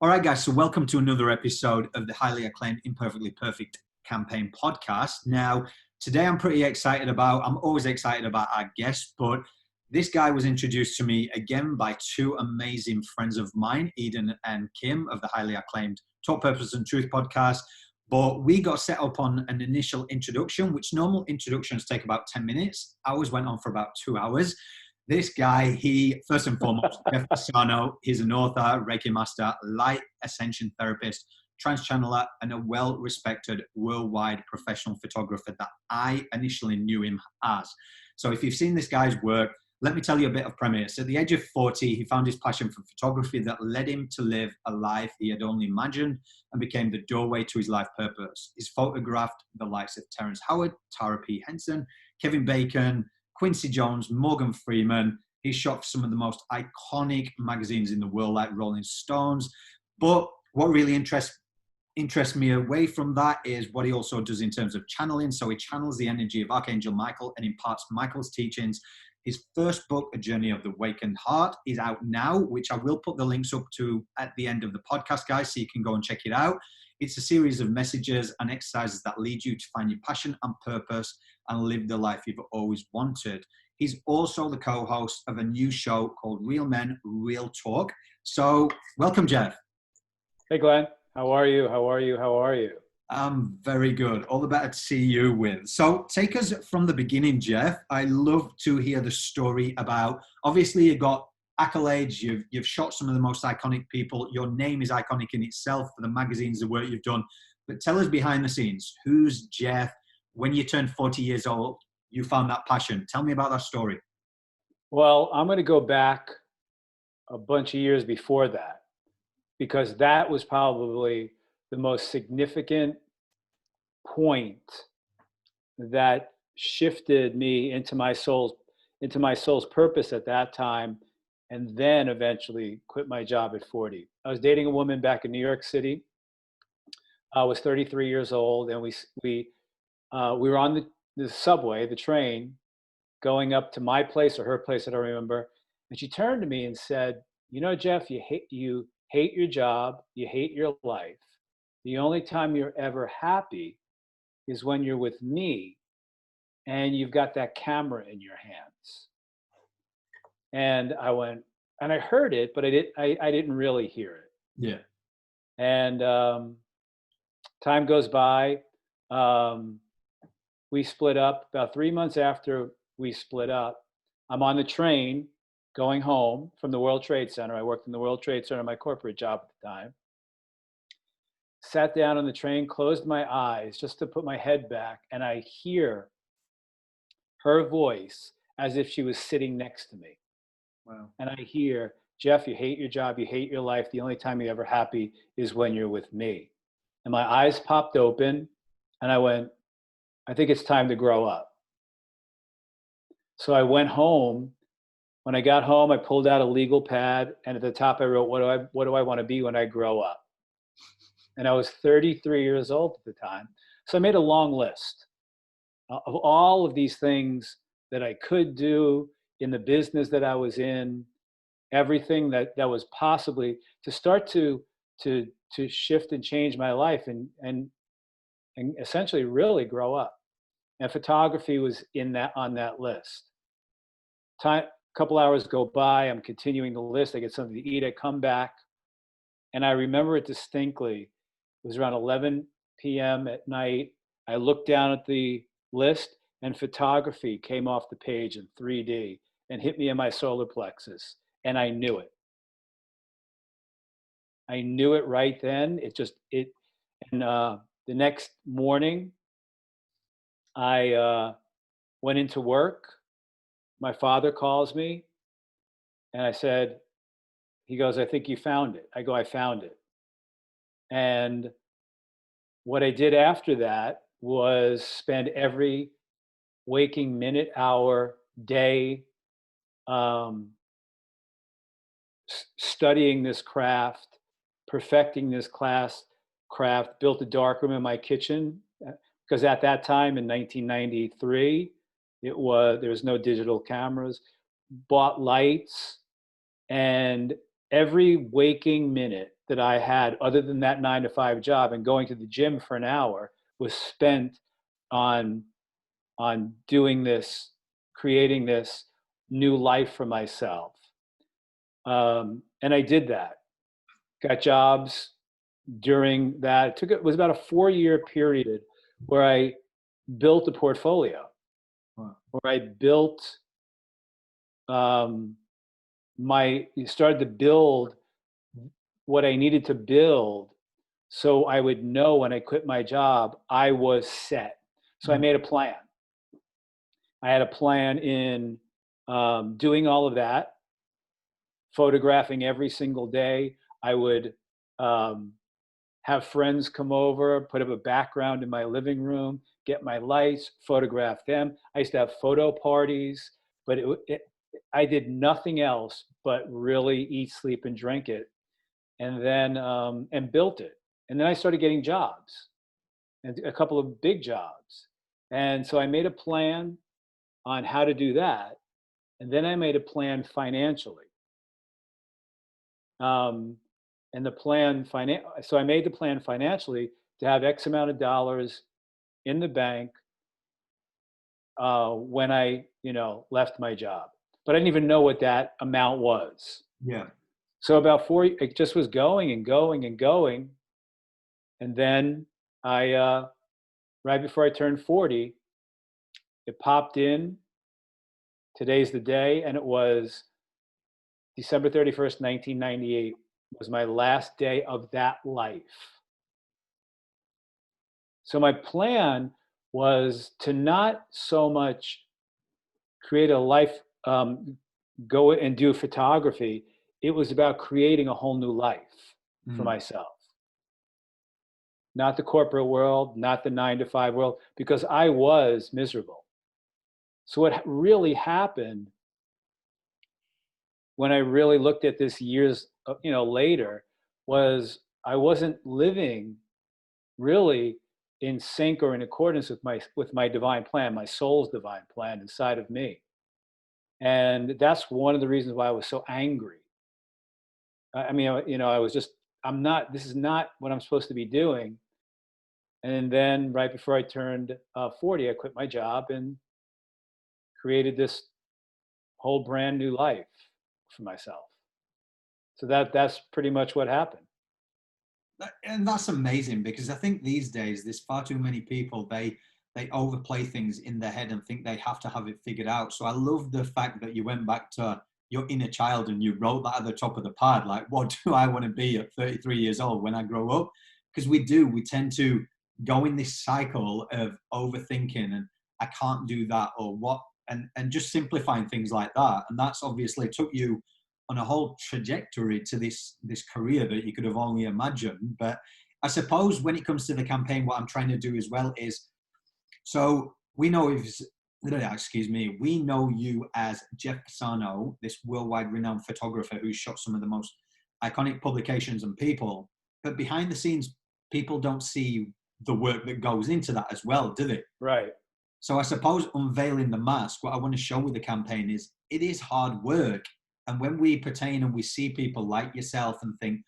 All right, guys, so welcome to another episode of the highly acclaimed Imperfectly Perfect campaign podcast. Now, today I'm always excited about our guest, but this guy was introduced to me again by two amazing friends of mine, Eden and Kim of the highly acclaimed Talk Purpose and Truth podcast. But we got set up on an initial introduction, which normal introductions take about 10 minutes. Ours went on for about 2 hours. This guy, he, first and foremost, Jeff Fasano, he's an author, Reiki master, light ascension therapist, trance channeler, and a well-respected worldwide professional photographer that I initially knew him as. So if you've seen this guy's work, let me tell you a bit of premise. At the age of 40, he found his passion for photography that led him to live a life he had only imagined and became the doorway to his life purpose. He's photographed the likes of Terrence Howard, Tara P. Henson, Kevin Bacon, Quincy Jones, Morgan Freeman. He's shot for some of the most iconic magazines in the world, like Rolling Stones. But what really interests me away from that is what he also does in terms of channeling. So he channels the energy of Archangel Michael and imparts Michael's teachings. His first book, A Journey of the Awakened Heart, is out now, which I will put the links up to at the end of the podcast, guys, so you can go and check it out. It's a series of messages and exercises that lead you to find your passion and purpose and live the life you've always wanted. He's also the co-host of a new show called Real Men, Real Talk. So welcome, Jeff. Hey, Glenn. How are you? How are you? How are you? I'm very good. All the better to see you with. So take us from the beginning, Jeff. I love to hear the story about, obviously you got accolades, you've shot some of the most iconic people. Your name is iconic in itself for the magazines, the work you've done. But tell us behind the scenes, who's Jeff? When you turned 40 years old, you found that passion. Tell me about that story. Well, I'm going to go back a bunch of years before that, because that was probably the most significant point that shifted me into my soul's purpose at that time, and then eventually quit my job at 40. I was dating a woman back in New York City. I was 33 years old, and we were on the subway, the train, going up to my place or her place, I don't remember. And she turned to me and said, "You know, Jeff, you hate your job, you hate your life. The only time you're ever happy is when you're with me and you've got that camera in your hands." And I went, and I heard it, but I didn't really hear it. Yeah. And time goes by. We split up. About 3 months after we split up, I'm on the train going home from the World Trade Center. I worked in the World Trade Center, my corporate job at the time. Sat down on the train, closed my eyes just to put my head back, and I hear her voice as if she was sitting next to me. Wow. And I hear, "Jeff, you hate your job, you hate your life. The only time you're ever happy is when you're with me." And my eyes popped open, and I went, "I think it's time to grow up." So I went home. When I got home, I pulled out a legal pad, and at the top I wrote, what do I want to be when I grow up? And I was 33 years old at the time. So I made a long list of all of these things that I could do in the business that I was in, everything that was possibly to start to shift and change my life and essentially really grow up. And photography was on that list. A couple hours go by, I'm continuing the list, I get something to eat, I come back, and I remember it distinctly. It was around 11 p.m. at night. I looked down at the list, and photography came off the page in 3D and hit me in my solar plexus, and I knew it. I knew it right then. The next morning, I went into work. My father calls me, and he goes, "I think you found it." I go, "I found it." And what I did after that was spend every waking minute, hour, day studying this craft, perfecting this craft, built a darkroom in my kitchen, because at that time in 1993, there was no digital cameras, bought lights, and every waking minute that I had, other than that 9 to 5 job and going to the gym for an hour, was spent on doing this, creating this new life for myself. And I did that. Got jobs during that. It was about a 4-year period where I built a portfolio, Wow. where I built started to build what I needed to build, so I would know when I quit my job, I was set. So I made a plan. I had a plan in doing all of that, photographing every single day. I would have friends come over, put up a background in my living room, get my lights, photograph them. I used to have photo parties, but I did nothing else but really eat, sleep, and drink it, and then and built it. And then I started getting jobs, and a couple of big jobs. And so I made a plan on how to do that, and then I made a plan financially. And the plan so I made the plan financially to have X amount of dollars in the bank when I, left my job. But I didn't even know what that amount was. Yeah. So about it just was going and going and going. And then right before I turned 40, it popped in. Today's the day, and it was December 31st, 1998 was my last day of that life. So my plan was to not so much create a life, go and do photography. It was about creating a whole new life for myself. Not the corporate world, not the 9 to 5 world, because I was miserable. So what really happened when I really looked at this years, later, was I wasn't living really in sync or in accordance with my divine plan, my soul's divine plan inside of me. And that's one of the reasons why I was so angry. I mean, I was just, this is not what I'm supposed to be doing. And then right before I turned 40, I quit my job and created this whole brand new life for myself. So that's pretty much what happened. And that's amazing, because I think these days there's far too many people, they overplay things in their head and think they have to have it figured out. So I love the fact that you went back to your inner child and you wrote that at the top of the pad, like, what do I want to be at 33 years old when I grow up? Because we tend to go in this cycle of overthinking and I can't do that, or what, and just simplifying things like that. And that's obviously took you on a whole trajectory to this career that you could have only imagined. But I suppose when it comes to the campaign, what I'm trying to do as well is, so we know we know you as Jeff Fasano, this worldwide renowned photographer who's shot some of the most iconic publications and people, but behind the scenes, people don't see the work that goes into that as well, do they? Right. So I suppose unveiling the mask, what I want to show with the campaign is it is hard work. And when we pertain and we see people like yourself and think,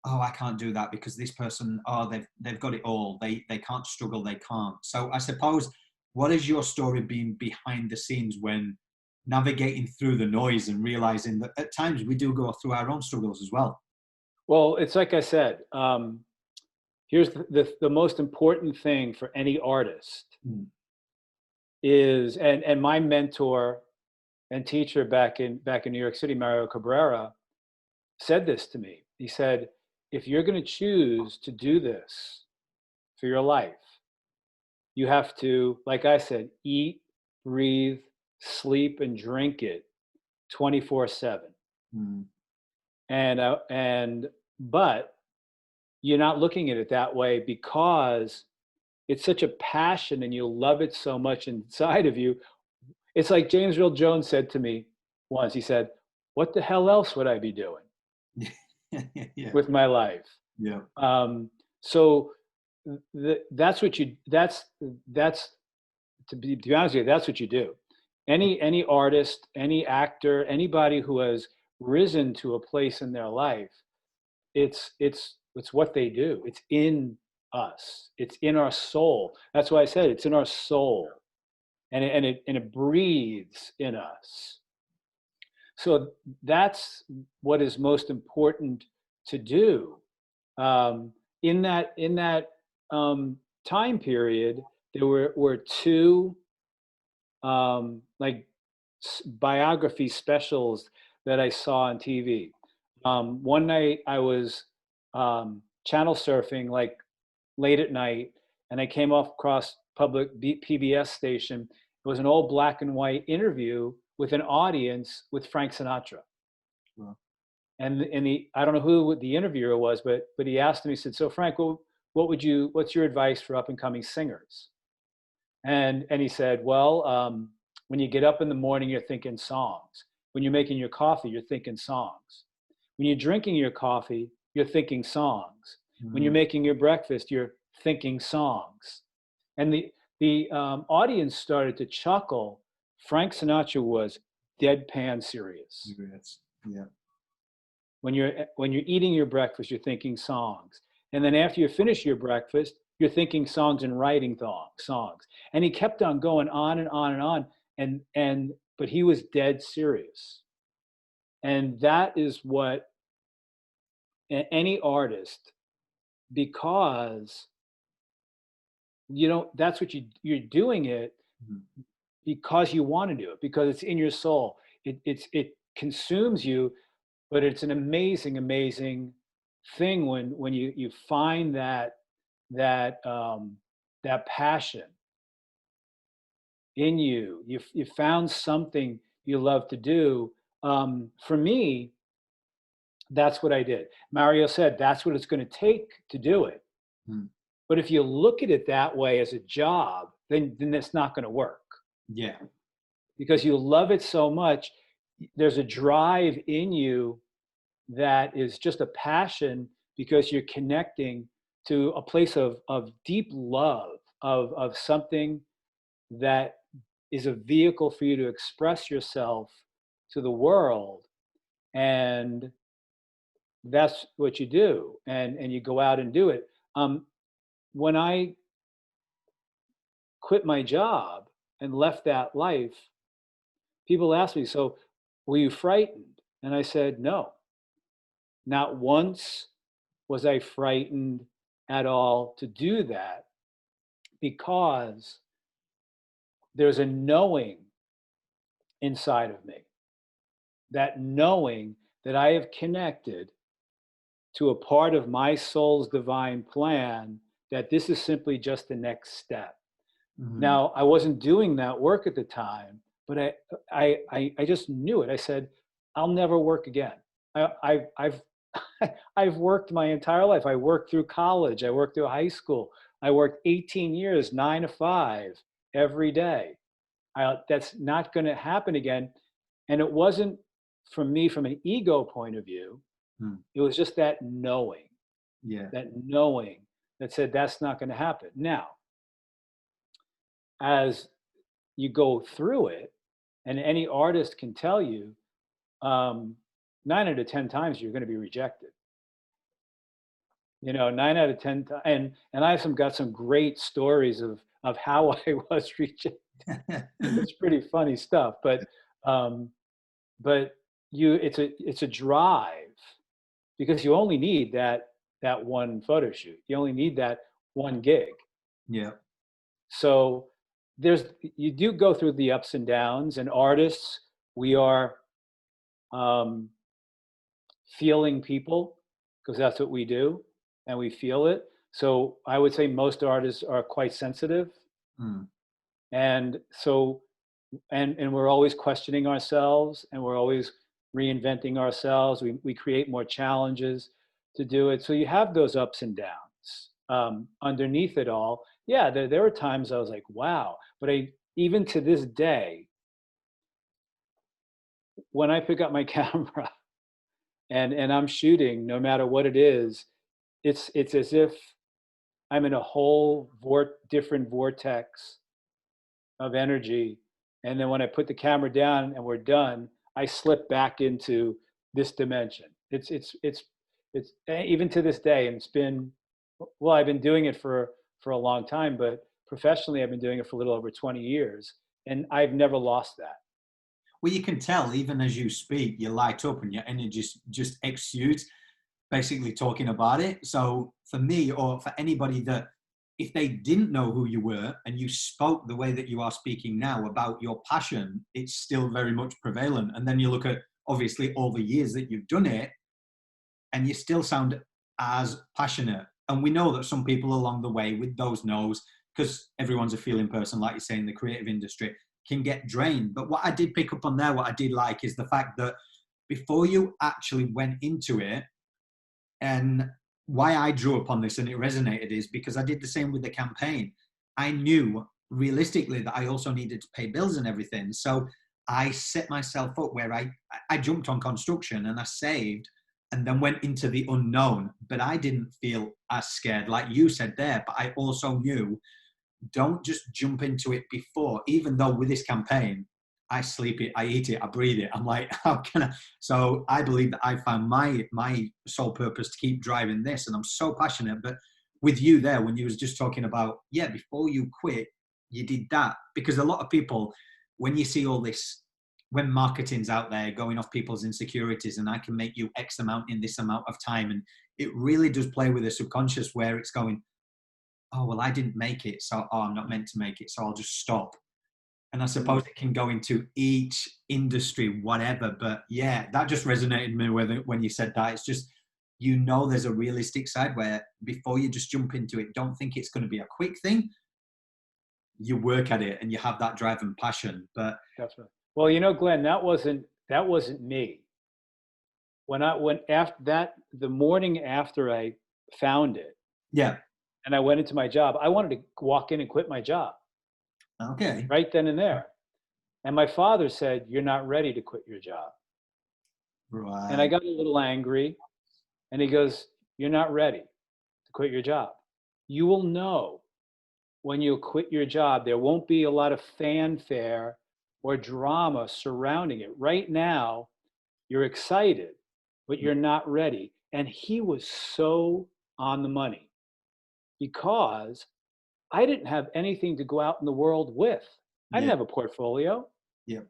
oh, I can't do that because this person, oh, they've got it all. They can't struggle. They can't. So I suppose, what has your story been behind the scenes when navigating through the noise and realizing that at times we do go through our own struggles as well? Well, it's like I said, here's the most important thing for any artist is, and my mentor and teacher back in New York City, Mario Cabrera, said this to me. He said, if you're going to choose to do this for your life, you have to, like I said, eat, breathe, sleep, and drink it 24/7. But you're not looking at it that way because it's such a passion and you love it so much inside of you. It's like James Earl Jones said to me once. He said, what the hell else would I be doing with my life? Yeah. So that's what you, that's to be honest with you, that's what you do. Any artist, any actor, anybody who has risen to a place in their life, it's what they do. It's in us. It's in our soul. That's why I said it's in our soul, and it breathes in us. So that's what is most important to do. In that time period, there were two like biography specials that I saw on TV. One night I was channel surfing like late at night, and I came across public PBS station. It was an old black and white interview with an audience with Frank Sinatra. Wow. And I don't know who the interviewer was, but he asked him. He said, "So Frank, what's your advice for up and coming singers?" And he said, "Well, when you get up in the morning, you're thinking songs. When you're making your coffee, you're thinking songs. When you're drinking your coffee, you're thinking songs. When you're making your breakfast, you're thinking songs." And the audience started to chuckle. Frank Sinatra was deadpan serious. Yeah. When you're eating your breakfast, you're thinking songs. And then after you finish your breakfast, you're thinking songs and writing songs. And he kept on going on and on and on. But he was dead serious. And that is what any artist, because that's what you're doing it because you want to do it, because it's in your soul. It consumes you, but it's an amazing, amazing thing when you find that passion in you. You found something you love to do. For me, that's what I did. Mario said that's what it's going to take to do it. But if you look at it that way as a job, then it's not going to work. Yeah. Because you love it so much, there's a drive in you that is just a passion, because you're connecting to a place of deep love of something that is a vehicle for you to express yourself to the world. And that's what you do. And you go out and do it. When I quit my job and left that life, people asked me, "So were you frightened?" And I said, "No, not once was I frightened at all to do that, because there's a knowing inside of me, that knowing that I have connected to a part of my soul's divine plan, that this is simply just the next step." Now, I wasn't doing that work at the time, but I just knew it. I said, "I'll never work again." I've I've worked my entire life. I worked through college. I worked through high school. I worked 18 years, 9 to 5, every day. That's not going to happen again. And it wasn't from me from an ego point of view. It was just that knowing. Yeah. That knowing that said that's not going to happen. Now, as you go through it, and any artist can tell you, 9 out of 10 times you're going to be rejected. 9 out of 10 times. And I've got some great stories of how I was rejected. It's pretty funny stuff, but it's a drive, because you only need that one photo shoot. You only need that one gig. Yeah. So you do go through the ups and downs, and artists, we are feeling people, because that's what we do, and we feel it. So I would say most artists are quite sensitive. And so, and we're always questioning ourselves, and we're always reinventing ourselves. We create more challenges to do it. So you have those ups and downs. Underneath it all, yeah, there were times I was like, wow. But even to this day, when I pick up my camera and I'm shooting, no matter what it is, it's as if I'm in a whole different vortex of energy. And then when I put the camera down and we're done, I slip back into this dimension. It's even to this day, and it's been, well, I've been doing it for a long time, but professionally, I've been doing it for a little over 20 years, and I've never lost that. Well, you can tell even as you speak, you light up and your energy just exudes, basically talking about it. So for me, or for anybody that, if they didn't know who you were and you spoke the way that you are speaking now about your passion, it's still very much prevalent. And then you look at obviously all the years that you've done it and you still sound as passionate. And we know that some people along the way with those no's, because everyone's a feeling person, like you say, in the creative industry, can get drained. But what I did pick up on there, what I did like, is the fact that before you actually went into it, and why I drew upon this and it resonated is because I did the same with the campaign. I knew realistically that I also needed to pay bills and everything. So I set myself up where I jumped on construction and I saved and then went into the unknown. But I didn't feel as scared, like you said there. But I also knew, don't just jump into it before, even though with this campaign, I sleep it, I eat it, I breathe it. I'm like, how can I? So I believe that I found my sole purpose to keep driving this. And I'm so passionate. But with you there, when you was just talking about, yeah, before you quit, you did that. Because a lot of people, when you see all this, when marketing's out there going off people's insecurities and I can make you X amount in this amount of time. And it really does play with the subconscious where it's going, oh, well, I didn't make it. So, oh, I'm not meant to make it. So I'll just stop. And I suppose it can go into each industry, whatever. But yeah, that just resonated with me when you said that. It's just, you know, there's a realistic side where before you just jump into it, don't think it's going to be a quick thing. You work at it and you have that drive and passion. But Definitely. Well, you know, Glenn, that wasn't me. When after that, the morning after I found it, yeah, and I went into my job, I wanted to walk in and quit my job. okay, Right then and there. And my father said, "You're not ready to quit your job." right, And I got a little angry. And he goes, "You're not ready to quit your job. You will know when you quit your job. There won't be a lot of fanfare or drama surrounding it. Right now, you're excited, but you're not ready." And he was so on the money because I didn't have anything to go out in the world with. I didn't yeah, have a portfolio. yeah,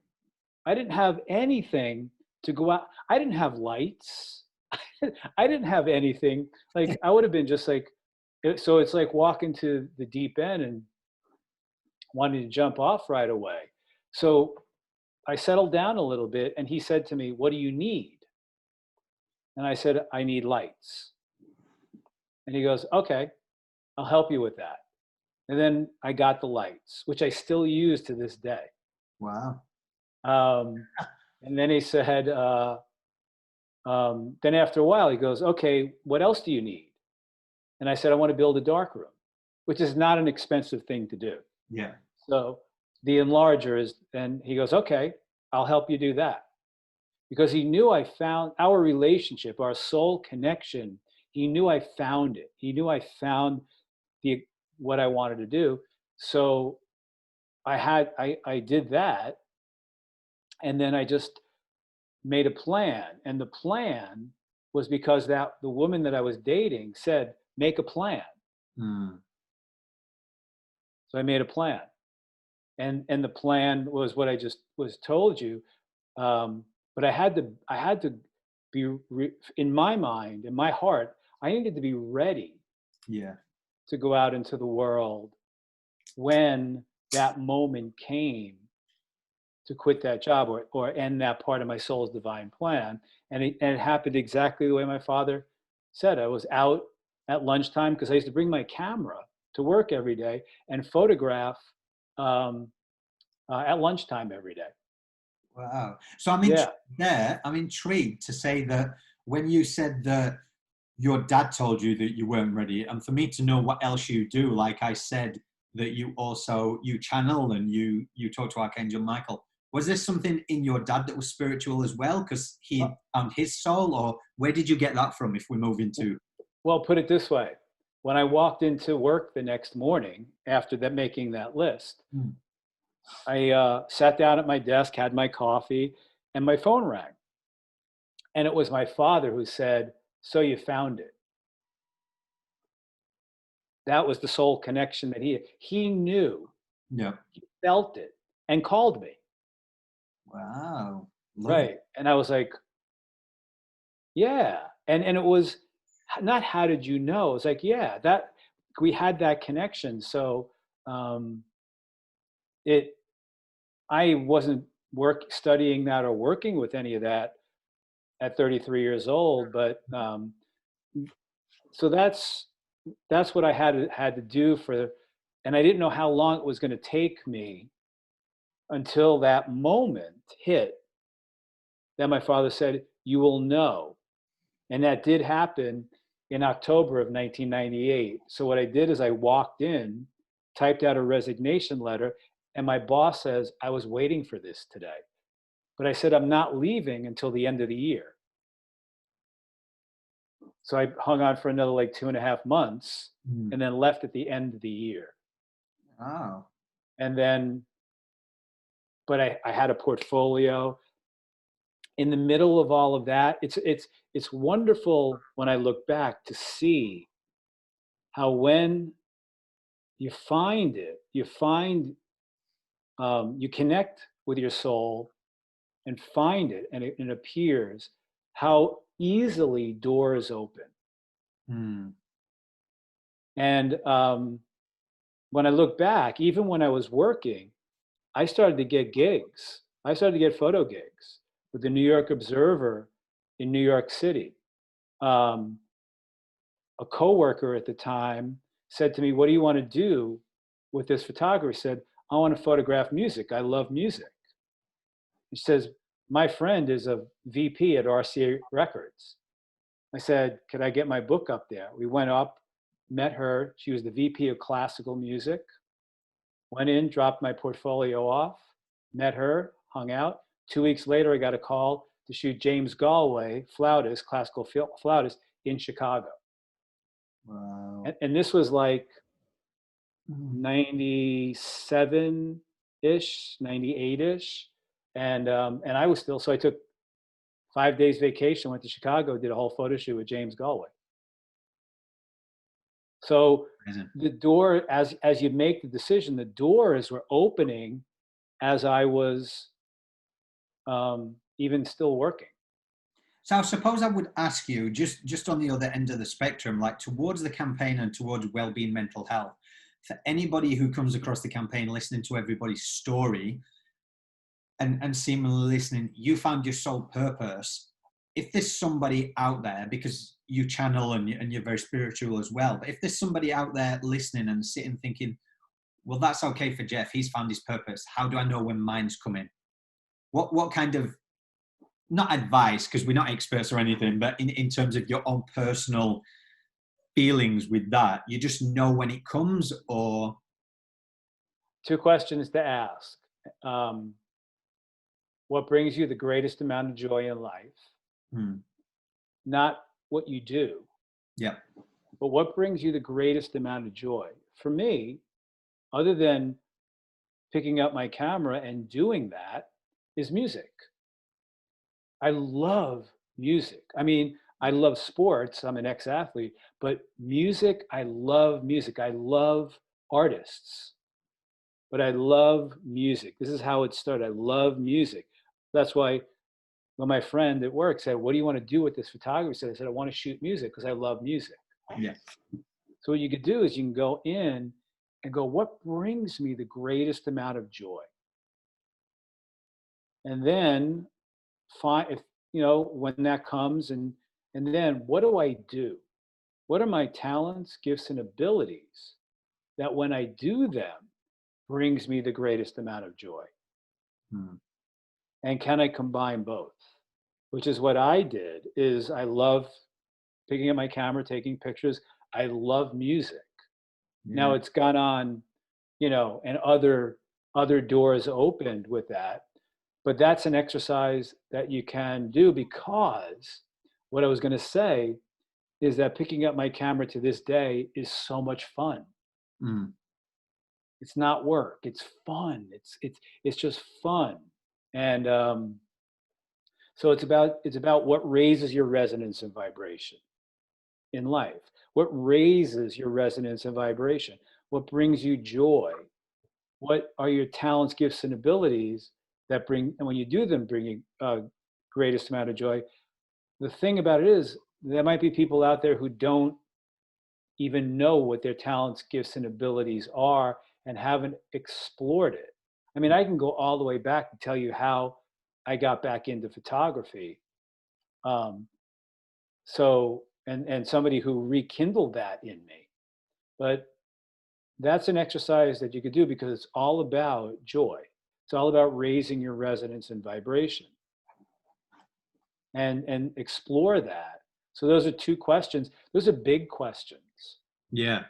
I didn't have anything to go out. I didn't have lights. I didn't have anything. Like I would have been just like, so it's like walking to the deep end and wanting to jump off right away. So I settled down a little bit and he said to me, "What do you need?" And I said, "I need lights." And he goes, "Okay, I'll help you with that." And then I got the lights, which I still use to this day. wow, Um, and then he said, then after a while, he goes, "Okay, what else do you need?" And I said, "I want to build a dark room," which is not an expensive thing to do. yeah, So the enlarger is, and he goes, "Okay, I'll help you do that." Because he knew I found our relationship, our soul connection. He knew I found it. He knew I found the what I wanted to do. So I did that, and then I just made a plan. And the plan was because that the woman that I was dating said, "Make a plan." mm, So I made a plan. And the plan was what I just was told you. But I had to in my mind, in my heart, I needed to be ready yeah, to go out into the world when that moment came to quit that job or end that part of my soul's divine plan. And it happened exactly the way my father said. I was out at lunchtime because I used to bring my camera to work every day and photograph um, at lunchtime every day. wow. So Yeah. I'm intrigued to say that when you said that your dad told you that you weren't ready, and for me to know what else you do, like I said, that you channel and you talk to Archangel Michael. Was there something in your dad that was spiritual as well? Because he found his soul, or where did you get that from? If we move into, Well, put it this way. When I walked into work the next morning after that making that list, Hmm. I sat down at my desk, had my coffee, and my phone rang. And it was my father who said, "So you found it." That was the soul connection that he knew, Yeah. he felt it, and called me. Wow. Love it. Right. And I was like, yeah. And it was not how did you know? It's like, yeah, that we had that connection. So um it I wasn't studying that or working with any of that at 33 years old, but so that's what I had to do and I didn't know how long it was going to take me until that moment hit that my father said, "You will know." And that did happen in October of 1998. So what I did is I walked in, typed out a resignation letter, and my boss says, "I was waiting for this today." But I said, "I'm not leaving until the end of the year." So I hung on for another like 2.5 months Mm. and then left at the end of the year. Wow. And then, but I had a portfolio in the middle of all of that. It's wonderful when I look back to see how when you find it, you connect with your soul and find it, and it appears how easily doors open. Mm. And when I look back, even when I was working, I started to get gigs. I started to get photo gigs with the New York Observer in New York City. Um, a coworker at the time said to me, "What do you want to do with this photography?" I said, "I want to photograph music. I love music." He says, "My friend is a VP at RCA Records." I said, "Could I get my book up there?" We went up, met her. She was the VP of classical music. Went in, dropped my portfolio off, met her, hung out. 2 weeks later, I got a call to shoot James Galway, flautist, classical flautist in Chicago. Wow. And this was like Mm. 97-ish, 98-ish. And I was still, so I took 5 days vacation, went to Chicago, did a whole photo shoot with James Galway. So Amazing. the door, as you make the decision, the doors were opening as I was even still working. So I suppose I would ask you, just on the other end of the spectrum, like towards the campaign and towards well-being, mental health, for anybody who comes across the campaign, listening to everybody's story and seemingly listening, you found your soul purpose. If there's somebody out there, because you channel and you're very spiritual as well, but if there's somebody out there listening and sitting thinking, well, that's okay for Jeff, he's found his purpose. How do I know when mine's coming? What kind of, not advice, because we're not experts or anything, but in terms of your own personal feelings with that, you just know when it comes, or? Two questions to ask. What brings you the greatest amount of joy in life? Hmm. Not what you do, Yeah. but what brings you the greatest amount of joy? For me, other than picking up my camera and doing that, is music. I love music. I mean, I love sports. I'm an ex-athlete, but music, I love music. I love artists, but I love music. This is how it started. I love music. That's why when my friend at work said, "What do you want to do with this photography?" I said, "I want to shoot music because I love music." Yeah. So what you could do is you can go in and go, "What brings me the greatest amount of joy?" And then find, if when that comes, and then what do I do? What are my talents, gifts, and abilities that when I do them brings me the greatest amount of joy? Hmm. And can I combine both? Which is what I did. Is I love picking up my camera, taking pictures. I love music. Now Yeah. it's gone on, and other doors opened with that. But that's an exercise that you can do, because what I was going to say is that picking up my camera to this day is so much fun. Hmm. It's not work. It's fun. It's just fun. And So it's about what raises your resonance and vibration in life. What raises your resonance and vibration? What brings you joy? What are your talents, gifts, and abilities that bring, and when you do them, bring you greatest amount of joy? The thing about it is, there might be people out there who don't even know what their talents, gifts, and abilities are and haven't explored it. I mean, I can go all the way back and tell you how I got back into photography. Um, and somebody who rekindled that in me. But that's an exercise that you could do because it's all about joy. It's all about raising your resonance and vibration, and explore that. So those are two questions. Those are big questions. Yeah,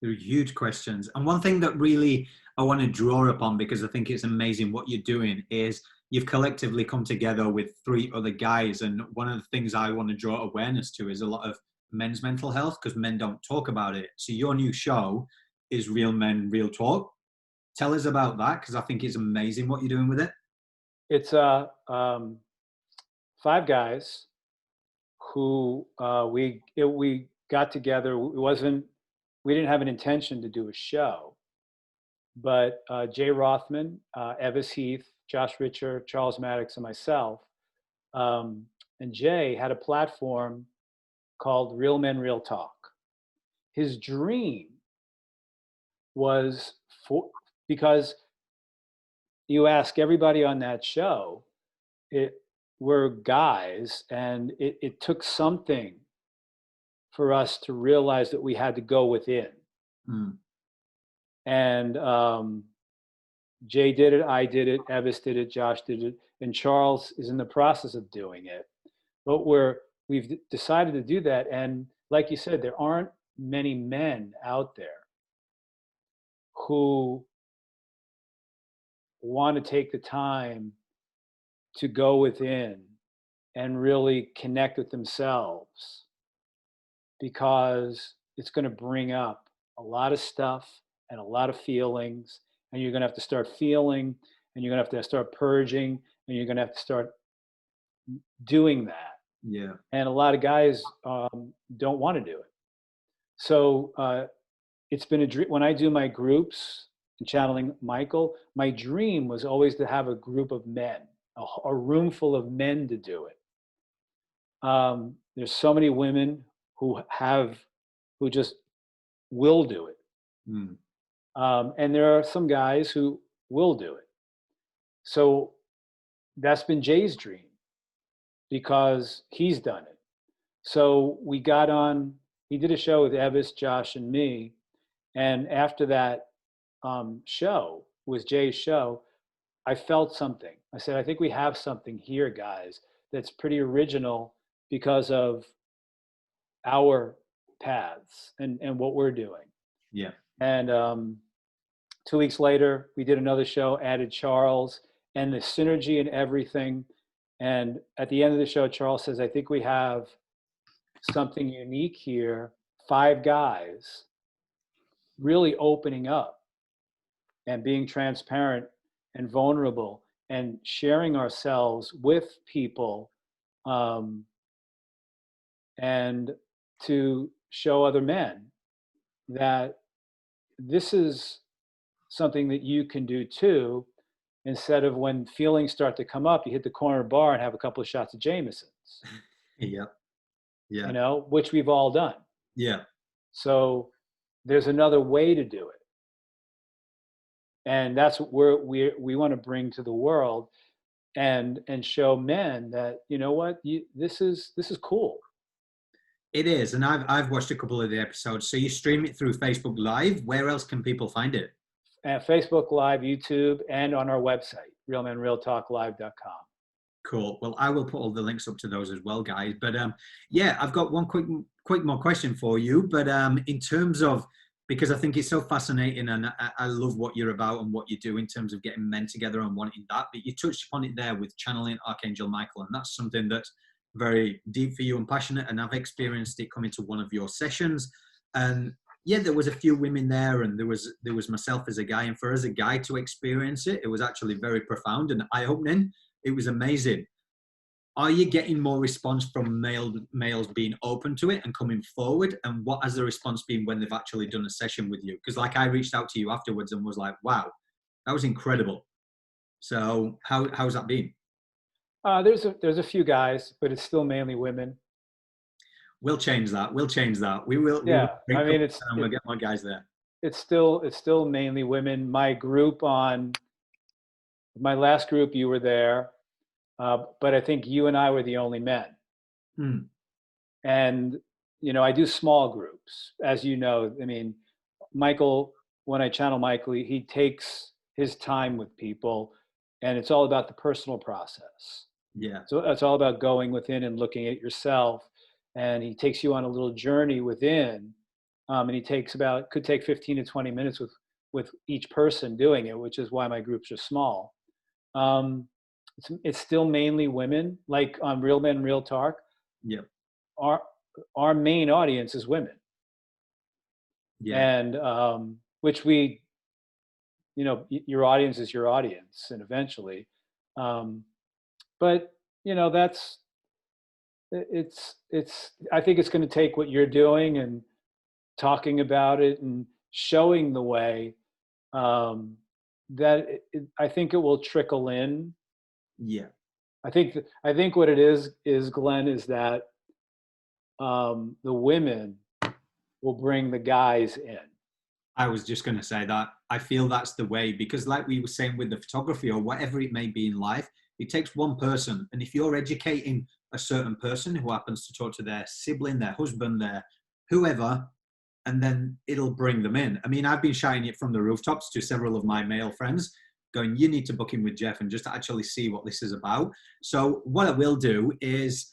they're huge questions. And one thing that really I want to draw upon, because I think it's amazing what you're doing, is you've collectively come together with 3 other guys. And one of the things I want to draw awareness to is a lot of men's mental health, because men don't talk about it. So your new show is Real Men, Real Talk. Tell us about that, because I think it's amazing what you're doing with it. It's 5 guys who we got together. We didn't have an intention to do a show, but Jay Rothman, Evis Heath, Josh Richer, Charles Maddox, and myself, and Jay had a platform called Real Men, Real Talk. His dream was because you ask everybody on that show, we're guys, and it took something for us to realize that we had to go within. Mm. And Jay did it, I did it, Evis did it, Josh did it, and Charles is in the process of doing it. But we've decided to do that. And like you said, there aren't many men out there who want to take the time to go within and really connect with themselves, because it's going to bring up a lot of stuff and a lot of feelings, and you're going to have to start feeling, and you're going to have to start purging, and you're going to have to start doing that. Yeah. And a lot of guys don't want to do it. So it's been a dream. When I do my groups and channeling Michael, my dream was always to have a group of men, a room full of men to do it. There's so many women who just will do it. Mm. And there are some guys who will do it. So that's been Jay's dream, because he's done it. So we got on, he did a show with Evis, Josh, and me. And after that show, was Jay's show, I felt something. I said, I think we have something here, guys, that's pretty original because of our paths and what we're doing. Yeah. And 2 weeks later, we did another show, added Charles, and the synergy and everything. And at the end of the show, Charles says, I think we have something unique here. 5 guys really opening up and being transparent and vulnerable and sharing ourselves with people, and to show other men that this is something that you can do too. Instead of, when feelings start to come up, you hit the corner bar and have a couple of shots of Jameson's. Yeah. Yeah. You know, which we've all done. Yeah. So there's another way to do it. And that's what we want to bring to the world, and show men that, you know what, this is cool. It is. And I've watched a couple of the episodes. So you stream it through Facebook Live. Where else can people find it? At Facebook Live, YouTube, and on our website, realmenrealtalklive.com. Cool. Well, I will put all the links up to those as well, guys. But yeah, I've got one quick more question for you. But in terms of, because I think it's so fascinating, and I love what you're about and what you do in terms of getting men together and wanting that. But you touched upon it there with channeling Archangel Michael, and that's something that's very deep for you and passionate. And I've experienced it coming to one of your sessions. And yeah, there was a few women there, and there was myself as a guy. And for as a guy to experience it, it was actually very profound and eye-opening. It was amazing. Are you getting more response from males being open to it and coming forward? And what has the response been when they've actually done a session with you? Because like I reached out to you afterwards and was like, wow, that was incredible. So how's that been? There's a few guys, but it's still mainly women. We'll change that. We'll change that. We will Yeah, I bring mean and we'll get more guys there. it's still mainly women. My group on my last group, you were there, but I think you and I were the only men. Hmm. And I do small groups, as you know. I mean, Michael, when I channel Michael, he takes his time with people, and it's all about the personal process. Yeah. So it's all about going within and looking at yourself. And he takes you on a little journey within, and he could take 15 to 20 minutes with each person doing it, which is why my groups are small. Um, it's still mainly women, like on Real Men Real Talk. Yep. Our our main audience is women, Yeah. and which your audience is your audience, and eventually, um, but that's it's I think it's going to take what you're doing and talking about it and showing the way, um, that I think it will trickle in. Yeah. I think what it is, Glenn, is that the women will bring the guys in. I was just going to say that I feel that's the way, because like we were saying with the photography or whatever it may be in life, it takes one person. And if you're educating a certain person who happens to talk to their sibling, their husband, their whoever, and then it'll bring them in. I mean, I've been shouting it from the rooftops to several of my male friends, going, you need to book in with Jeff and just actually see what this is about. So what I will do is,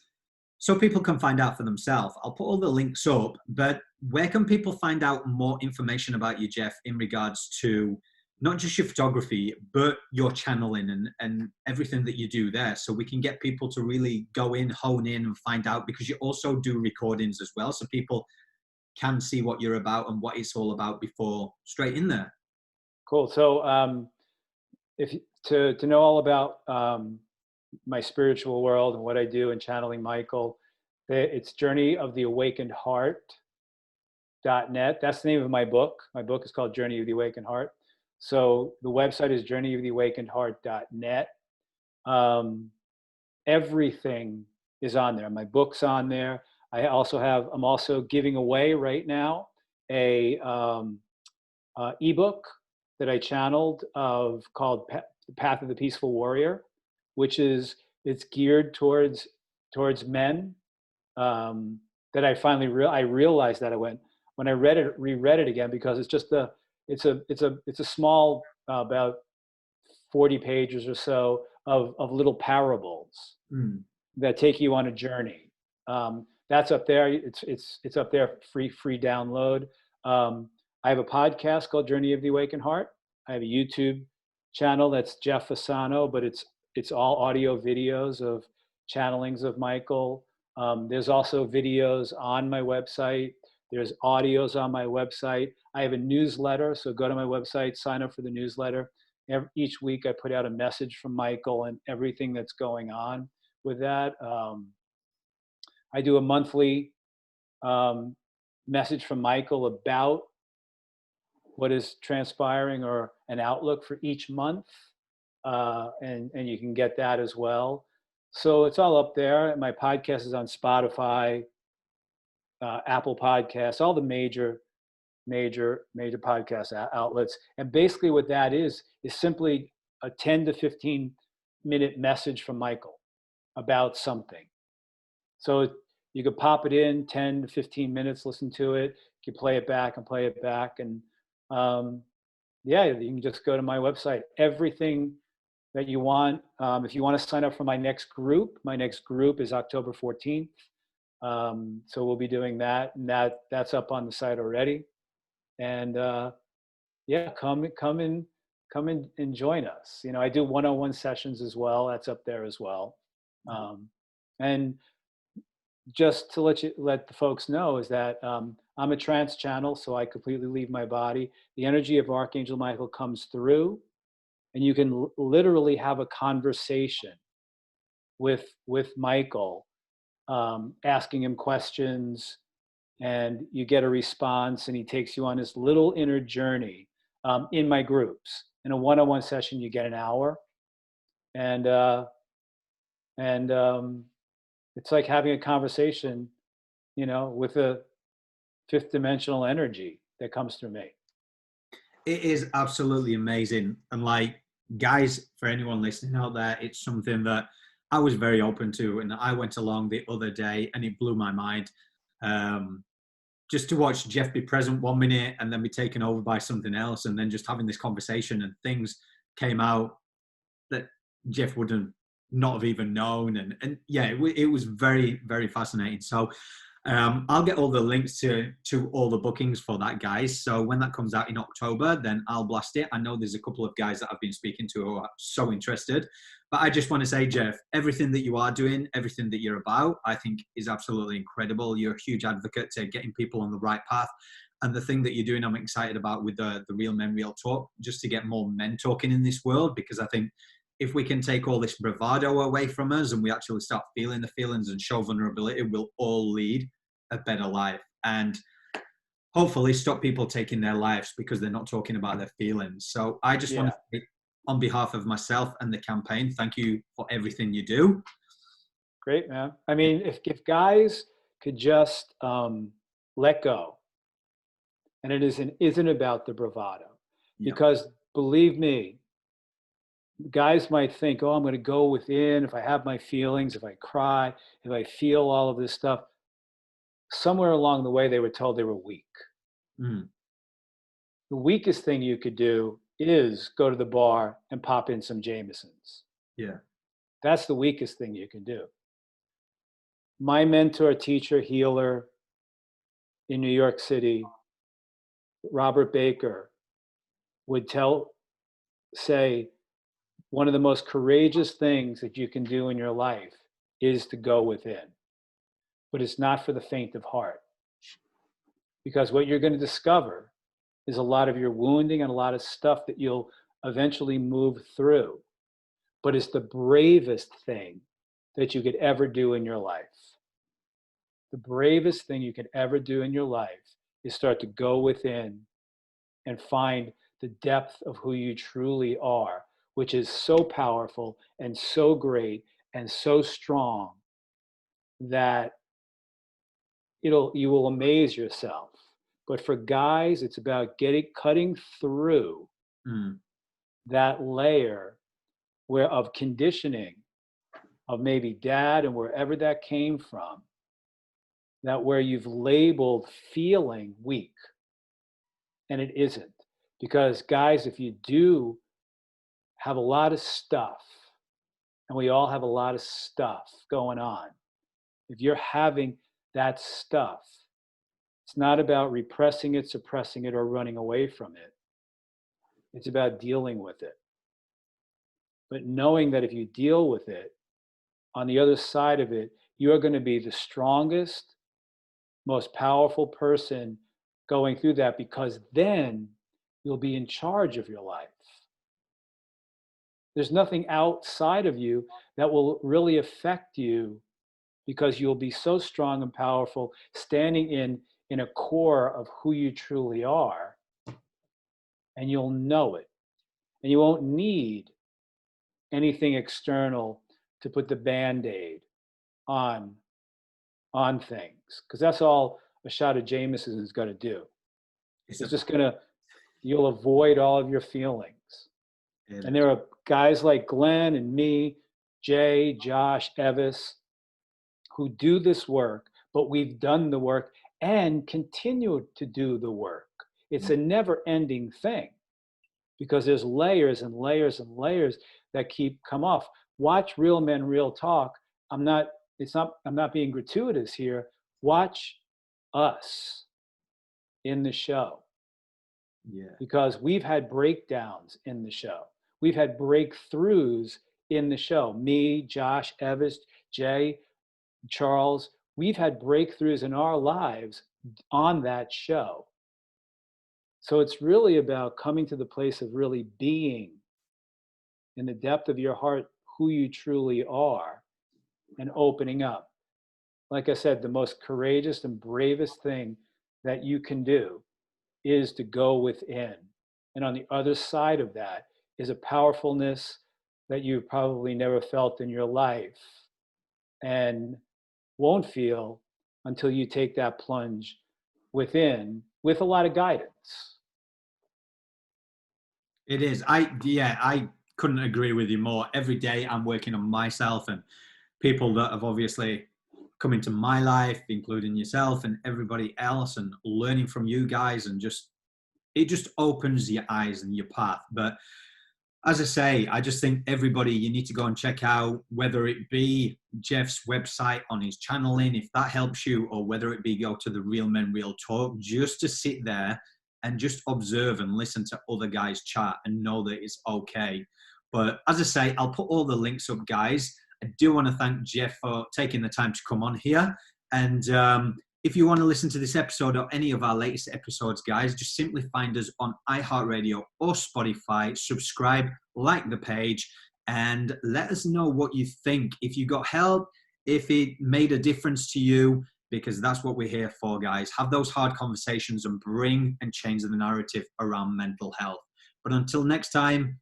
so people can find out for themselves, I'll put all the links up, but where can people find out more information about you, Jeff, in regards to not just your photography, but your channeling and everything that you do there, so we can get people to really go in, hone in and find out, because you also do recordings as well, so people can see what you're about and what it's all about before straight in there. Cool. So if to know all about my spiritual world and what I do in channeling Michael, it's journeyoftheawakenedheart.net. That's the name of my book. My book is called Journey of the Awakened Heart. So the website is journeyoftheawakenedheart.net. Everything is on there. My book's on there. I'm also giving away right now a ebook that I channeled called The Path of the Peaceful Warrior, it's geared towards men. That I finally I realized that when I reread it again, because it's a small, about 40 pages or so of little parables that take you on a journey. That's up there. It's up there, free download. I have a podcast called Journey of the Awakened Heart. I have a YouTube channel that's Jeff Fasano, but it's all audio videos of channelings of Michael. There's also videos on my website. There's audios on my website. I have a newsletter, so go to my website, sign up for the newsletter. Each week I put out a message from Michael and everything that's going on with that. I do a monthly message from Michael about what is transpiring, or an outlook for each month. And you can get that as well. So it's all up there. My podcast is on Spotify, Apple Podcasts, all the major podcast outlets. And basically what that is simply a 10 to 15-minute message from Michael about something. So you could pop it in 10 to 15 minutes, listen to it. You can play it back and play it back. And yeah, you can just go to my website. Everything that you want. If you want to sign up for my next group is October 14th. So we'll be doing that, and that's up on the site already. And yeah, come and join us. I do one-on-one sessions as well. That's up there as well. And just to let the folks know is that I'm a trance channel, so I completely leave my body. The energy of Archangel Michael comes through, and you can literally have a conversation with Michael, asking him questions, and you get a response, and he takes you on this little inner journey in my groups. In a one-on-one session, you get an hour, and it's like having a conversation, with a fifth dimensional energy that comes through me. It is absolutely amazing. And like, guys, for anyone listening out there, it's something that I was very open to. And I went along the other day and it blew my mind. Just to watch Jeff be present 1 minute and then be taken over by something else, and then just having this conversation, and things came out that Jeff wouldn't not have even known. And yeah, it was very, very fascinating. So I'll get all the links to all the bookings for that, guys. So when that comes out in October, then I'll blast it. I know there's a couple of guys that I've been speaking to who are so interested. But I just want to say, Jeff, everything that you are doing, everything that you're about, I think is absolutely incredible. You're a huge advocate to getting people on the right path. And the thing that you're doing, I'm excited about with the Real Men, Real Talk, just to get more men talking in this world, because I think if we can take all this bravado away from us and we actually start feeling the feelings and show vulnerability, we'll all lead a better life. And hopefully stop people taking their lives because they're not talking about their feelings. So I just want to say, on behalf of myself and the campaign, thank you for everything you do. Great, man. I mean, if guys could just let go, and it isn't about the bravado, because believe me, guys might think, oh, I'm going to go within. If I have my feelings, if I cry, if I feel all of this stuff, somewhere along the way, they were told they were weak. Mm. The weakest thing you could do is go to the bar and pop in some Jamesons. Yeah. That's the weakest thing you can do. My mentor, teacher, healer in New York City, Robert Baker, would say, one of the most courageous things that you can do in your life is to go within. But it's not for the faint of heart. Because what you're going to discover is a lot of your wounding and a lot of stuff that you'll eventually move through. But it's the bravest thing that you could ever do in your life. The bravest thing you could ever do in your life is start to go within and find the depth of who you truly are, which is so powerful and so great and so strong that you will amaze yourself. But for guys, it's about cutting through that layer of conditioning of maybe dad and wherever that came from, that where you've labeled feeling weak, and it isn't. Because guys, if you do have a lot of stuff, and we all have a lot of stuff going on, if you're having that stuff, it's not about repressing it, suppressing it, or running away from it. It's about dealing with it. But knowing that if you deal with it, on the other side of it, you're going to be the strongest, most powerful person going through that, because then you'll be in charge of your life. There's nothing outside of you that will really affect you, because you'll be so strong and powerful, standing in a core of who you truly are, and you'll know it. And you won't need anything external to put the Band-Aid on things, because that's all a shot of Jameson is going to do. You'll avoid all of your feelings. Yeah. And there are guys like Glenn and me, Jay, Josh, Evis, who do this work, but we've done the work and continue to do the work. It's a never-ending thing, because there's layers and layers and layers that come off. Watch Real Men, Real Talk. I'm not being gratuitous here. Watch us in the show. Yeah. Because we've had breakdowns in the show. We've had breakthroughs in the show. Me, Josh, Evis, Jay, Charles, we've had breakthroughs in our lives on that show. So it's really about coming to the place of really being in the depth of your heart who you truly are, and opening up. Like I said, the most courageous and bravest thing that you can do is to go within. And on the other side of that is a powerfulness that you've probably never felt in your life and won't feel until you take that plunge within with a lot of guidance. It is. I couldn't agree with you more. Every day I'm working on myself and people that have obviously come into my life, including yourself and everybody else, and learning from you guys, and it just opens your eyes and your path. But as I say, I just think everybody, you need to go and check out, whether it be Jeff's website on his channeling, if that helps you, or whether it be go to the Real Men Real Talk, just to sit there and just observe and listen to other guys chat and know that it's okay. But as I say, I'll put all the links up, guys. I do want to thank Jeff for taking the time to come on here. And if you want to listen to this episode or any of our latest episodes, guys, just simply find us on iHeartRadio or Spotify, subscribe, like the page, and let us know what you think. If you got help, if it made a difference to you, because that's what we're here for, guys. Have those hard conversations and bring and change the narrative around mental health. But until next time,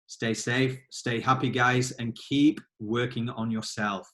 stay safe, stay happy, guys, and keep working on yourself.